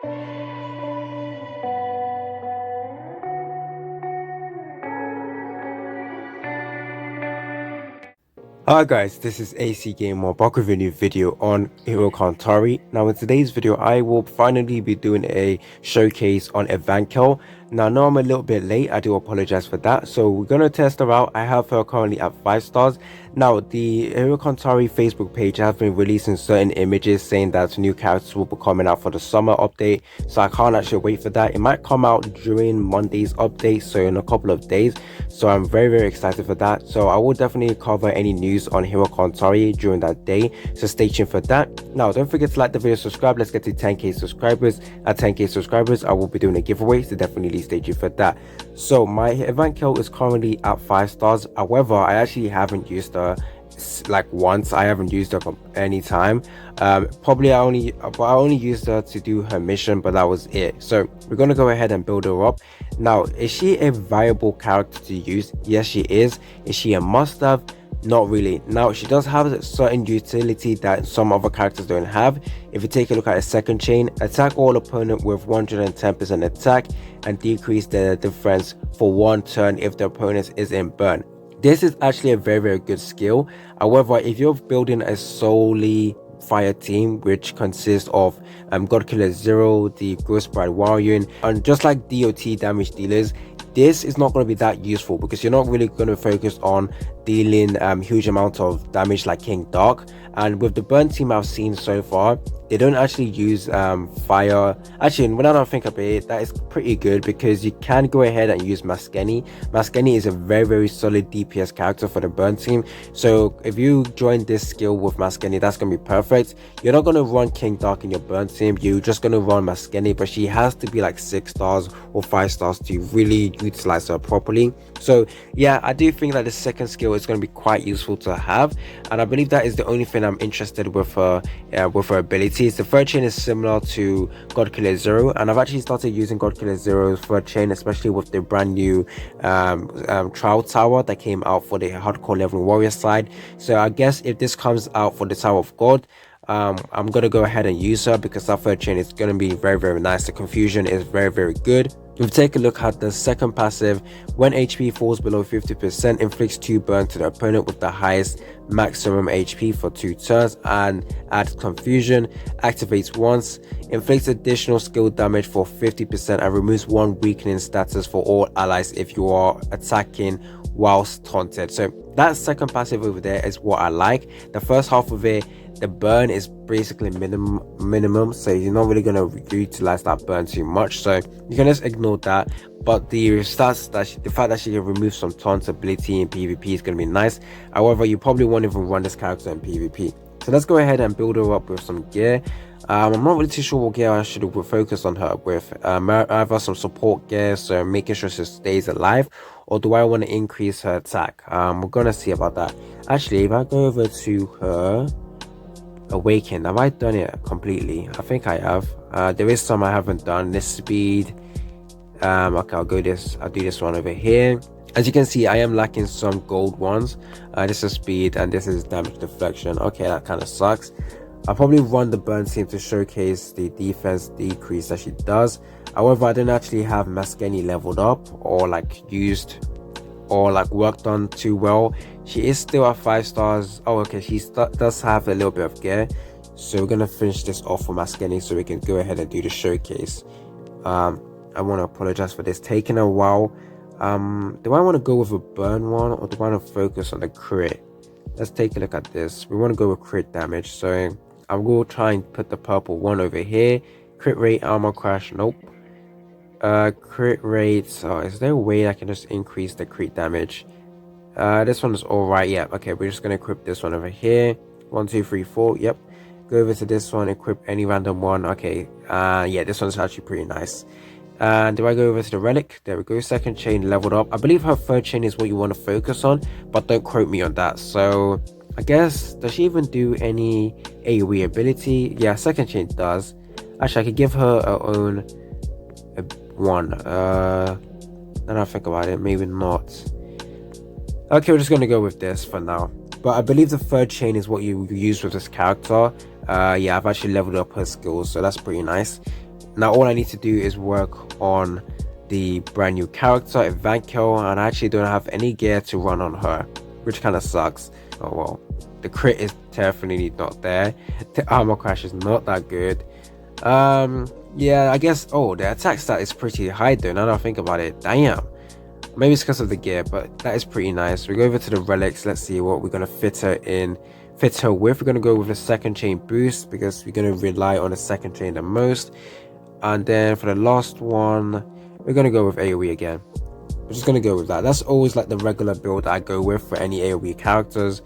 Hi guys, this is AC Gamer back with a new video on Hero Cantare. Now in today's video I will finally be doing a showcase on Evankhell. Now I know I'm a little bit late, I do apologize for that. So we're going to test her out. I have her currently at 5 stars. Now the Hero Cantare Facebook page has been releasing certain images saying that new characters will be coming out for the summer update. So I can't actually wait for that. It might come out during Monday's update, so in a couple of days. So I'm very excited for that. So I will definitely cover any news on Hero Cantare during that day, so stay tuned for that. Now don't forget to like the video, subscribe. Let's get to 10k subscribers. At 10k subscribers I will be doing a giveaway, so definitely stay tuned for that. So my Evankhell is currently at 5 stars. However, I actually haven't used her like once. I haven't used her any time. Probably I only used her to do her mission, but that was it. So we're gonna go ahead and build her up. Now, is she a viable character to use? Yes, she is. Is she a must-have? Not really. Now, she does have a certain utility that some other characters don't have. If you take a look at a second chain, attack all opponent with 110% attack and decrease the difference for 1 turn if the opponent is in burn. This is actually a very good skill. However, if you're building a solely fire team which consists of Godkiller Zero, the Ghost Bride Warrior, and just like DOT damage dealers, this is not going to be that useful because you're not really going to focus on dealing huge amount of damage like King Dark. And with the burn team I've seen so far, they don't actually use fire. Actually, when I don't think about it, that is pretty good because you can go ahead and use Maskeni. Maskeni is a very solid DPS character for the burn team. So if you join this skill with Maskeni, that's going to be perfect. You're not going to run King Dark in your burn team, you're just going to run Maskeni, but she has to be like 6 stars or 5 stars to really utilize her properly. So yeah, I do think that the second skill is going to be quite useful to have, and I believe that is the only thing I'm interested with her abilities. The third chain is similar to Godkiller Zero, and I've actually started using Godkiller Zero's third chain, especially with the brand new trial tower that came out for the hardcore level warrior side. So I guess if this comes out for the Tower of God, I'm gonna go ahead and use her because that third chain is gonna be very nice. The confusion is very good. If we take a look at the second passive, when HP falls below 50%, inflicts 2 burn to the opponent with the highest maximum HP for 2 turns and adds confusion, activates once, inflicts additional skill damage for 50% and removes 1 weakening status for all allies if you are attacking whilst taunted. So that second passive over there is what I like. The first half of it, the burn is basically minimum, so you're not really going to utilize that burn too much, so you can just ignore that. But the stats that the fact that she can remove some taunt ability in PvP is going to be nice. However, you probably won't even run this character in PvP. So let's go ahead and build her up with some gear. I'm not really too sure what gear I should focus on her with. Either some support gear, so making sure she stays alive, or do I want to increase her attack? We're gonna see about that. Actually, if I go over to her Awaken, have I done it completely? I think I have. There is some I haven't done. This speed, okay, I'll do this one over here. As you can see, I am lacking some gold ones. This is speed and this is damage deflection. Okay, that kind of sucks. I'll probably run the burn team to showcase the defense decrease that she does. However, I don't actually have Maskeni leveled up or like used or like worked on too well. She is still at 5 stars. Oh, okay, she does have a little bit of gear, so we're gonna finish this off for Maskeni so we can go ahead and do the showcase. I want to apologize for this taking a while. Do I want to go with a burn one or do I want to focus on the crit? Let's take a look at this. We want to go with crit damage, so I will try and put the purple one over here. Crit rate, armor crash, nope. Crit rate, oh, is there a way I can just increase the crit damage? This one is all right. Yeah, okay, we're just gonna equip this one over here. 1 2 3 4, yep. Go over to this one, equip any random one. Okay, yeah, this one's actually pretty nice. And do I go over to the relic? There we go. Second chain leveled up. I believe her third chain is what you want to focus on, but don't quote me on that. So I guess, does she even do any AoE ability? Yeah, second chain does. Actually, I could give her her own one. Then I think about it, maybe not. Okay, we're just gonna go with this for now. But I believe the third chain is what you use with this character. Yeah, I've actually leveled up her skills, so that's pretty nice. Now all I need to do is work on the brand new character Evankhell, and I actually don't have any gear to run on her, which kind of sucks. Oh well, the crit is definitely not there. The armor crash is not that good. Yeah, I guess. Oh, the attack stat is pretty high though, now that I think about it. Damn, maybe it's because of the gear, but that is pretty nice. We go over to the relics. Let's see what we're gonna fit her with. We're gonna go with a second chain boost because we're gonna rely on the second chain the most. And then for the last one, we're gonna go with AoE again. We're just gonna go with that. That's always like the regular build I go with for any AoE characters.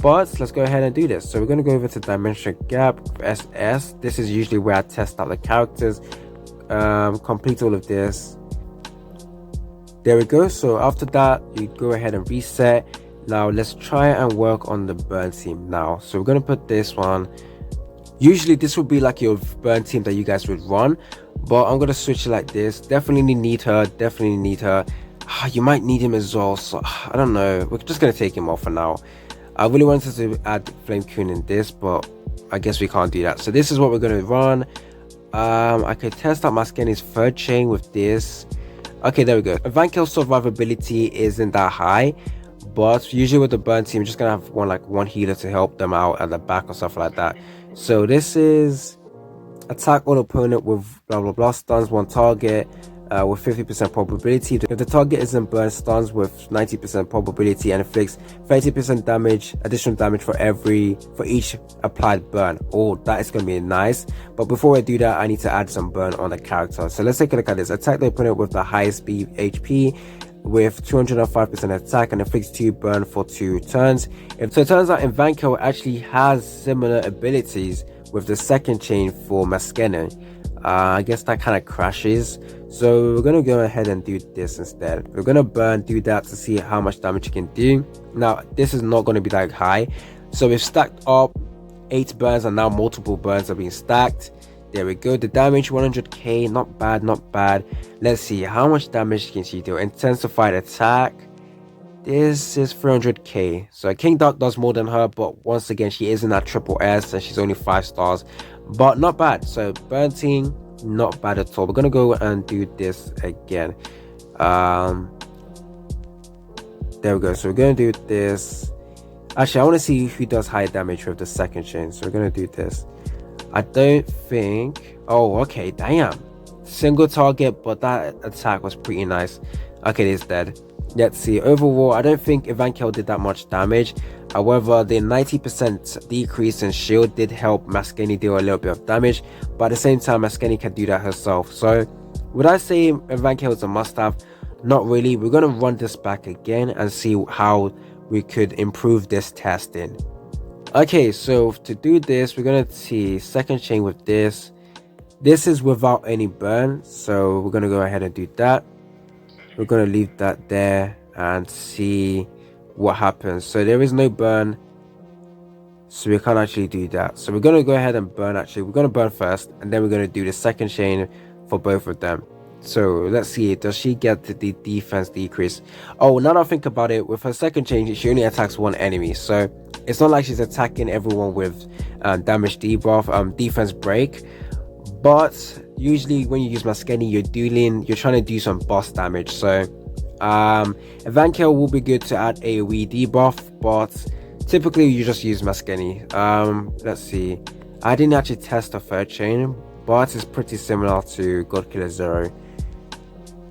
But let's go ahead and do this. So we're gonna go over to Dimension Gap SS. This is usually where I test out the characters. Complete all of this. There we go. So after that, you go ahead and reset. Now let's try and work on the burn team now. So we're gonna put this one. Usually this would be like your burn team that you guys would run, but I'm gonna switch it like this. Definitely need her. You might need him as well, so I don't know. We're just gonna take him off for now. I really wanted to add Flame Coon in this, but I guess we can't do that. So this is what we're gonna run. I could test out Maskeny's third chain with this. Okay, there we go. Evankhell's survivability isn't that high, but usually with the burn team, you're just gonna have one healer to help them out at the back or stuff like that. So this is attack all opponent with blah blah blah, stuns one target with 50% probability. If the target isn't burned, stuns with 90% probability and inflicts 30% damage, additional damage for each applied burn. Oh, that is going to be nice. But before I do that, I need to add some burn on the character. So let's take a look at this. Attack the opponent with the highest HP with 205% attack and inflicts 2 burn for 2 turns. So it turns out Evankhell actually has similar abilities with the second chain for Maskene. I guess that kind of crashes. So we're going to go ahead and do this instead. We're going to do that to see how much damage you can do. Now, this is not going to be that high. So we've stacked up 8 burns and now multiple burns are being stacked. There we go. The damage 100k, not bad. Let's see how much damage can she do. Intensified attack, this is 300k. So King Dark does more than her, but once again she isn't at triple S and she's only 5 stars, but not bad. So burn team, not bad at all. We're gonna go and do this again. There we go. So we're gonna do this. Actually, I want to see who does high damage with the second chain, so we're gonna do this. I don't think. Oh, okay, damn. Single target, but that attack was pretty nice. Okay, it's dead. Let's see. Overall, I don't think Evankhell did that much damage. However, the 90% decrease in shield did help Maskene deal a little bit of damage. But at the same time, Maskene can do that herself. So, would I say Evankhell is a must-have? Not really. We're going to run this back again and see how we could improve this testing. Okay, so to do this, we're gonna see second chain with this. This is without any burn, so we're gonna go ahead and do that. We're gonna leave that there and see what happens. So there is no burn, so we can't actually do that. So we're gonna go ahead and burn. Actually, we're gonna burn first, and then we're gonna do the second chain for both of them. So let's see, does she get the defense decrease? Oh, now that I think about it, with her second chain, she only attacks one enemy, so it's not like she's attacking everyone with damage debuff, defense break. But usually when you use Maskene, you're trying to do some boss damage. So Evankhell will be good to add AoE debuff, but typically you just use Maskene. Let's see, I didn't actually test the third chain, but it's pretty similar to Godkiller Zero.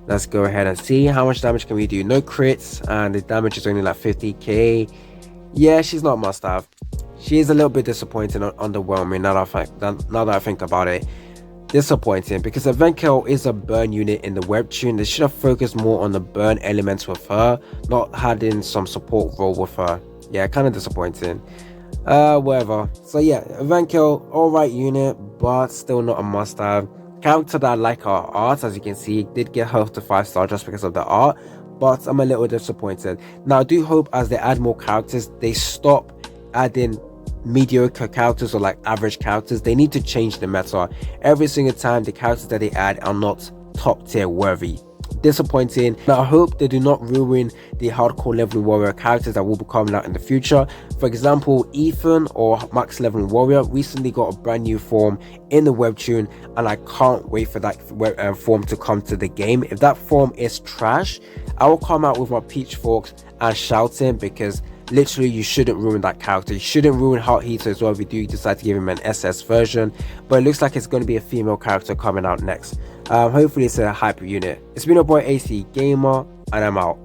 Let's go ahead and see how much damage can we do. No crits, and the damage is only like 50k. Yeah, she's not must have. She is a little bit disappointing, underwhelming now that I think about it. Disappointing because Evankhell is a burn unit in the webtoon. They should have focused more on the burn elements with her, not having some support role with her. Yeah, kind of disappointing. Whatever. So yeah, Evankhell, alright unit, but still not a must have. Character that I like her art, as you can see, did get her to 5-star just because of the art, but I'm a little disappointed. Now I do hope as they add more characters, they stop adding mediocre characters or like average characters. They need to change the meta. Every single time the characters that they add are not top tier worthy. disappointing. Now I hope they do not ruin the hardcore leveling warrior characters that will be coming out in the future. For example, Ethan or Max Leveling Warrior recently got a brand new form in the webtoon, and I can't wait for that form to come to the game. If that form is trash, I will come out with my pitchforks and shouting, because literally you shouldn't ruin that character. You shouldn't ruin Heart Heater as well if you do decide to give him an SS version, but it looks like it's going to be a female character coming out next. Hopefully it's a hyper unit. It's been your boy AC Gamer, and I'm out.